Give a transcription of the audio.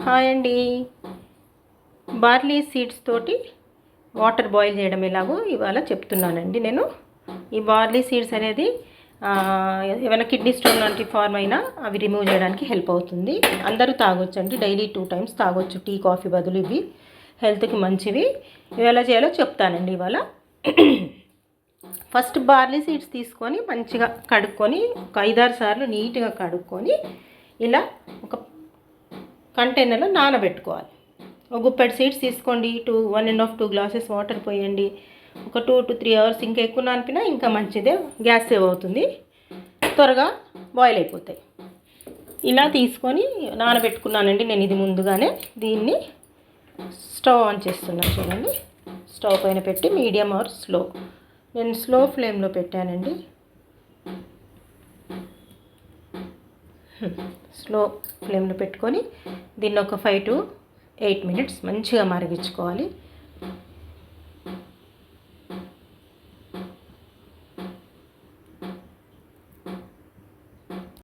Hi అండి. Barley seeds తోటి water boil చేయడం ఎలాగో ఇవాళ చెప్తున్నానండి నేను. ఈ బార్లీ సీడ్స్ అనేది ఏమైనా కిడ్నీ స్టోన్ లాంటి ఫార్మ్ అయినా అవి రిమూవ్ చేయడానికి హెల్ప్ అవుతుంది. అందరూ తాగొచ్చండి, డైలీ 2 times తాగొచ్చు, టీ కాఫీ బదులు. ఇవి హెల్త్కి మంచివి. ఇవి ఎలా చేయాలో చెప్తానండి ఇవాళ. ఫస్ట్ బార్లీ సీడ్స్ తీసుకొని మంచిగా కడుక్కొని ఒక 5-6 సార్లు నీట్గా కడుక్కొని ఇలా ఒక కంటైనర్లో నానబెట్టుకోవాలి. ఒక గుప్పెడు సీడ్స్ తీసుకోండి, 1.5-2 glasses వాటర్ పోయండి. ఒక 2 to 3 hours, ఇంకా ఎక్కువ నానిపినా ఇంకా మంచిదే, గ్యాస్ సేవ్ అవుతుంది, త్వరగా బాయిల్ అయిపోతాయి. ఇలా తీసుకొని నానబెట్టుకున్నానండి నేను ఇది ముందుగానే. దీన్ని స్టవ్ ఆన్ చేస్తున్నాను చూడండి. స్టవ్ పైన పెట్టి మీడియం ఆర్ స్లో, నేను స్లో ఫ్లేమ్లో పెట్టానండి. స్లో ఫ్లేమ్లో పెట్టుకొని దీన్ని ఒక 5 to 8 minutes మంచిగా మరిగించుకోవాలి.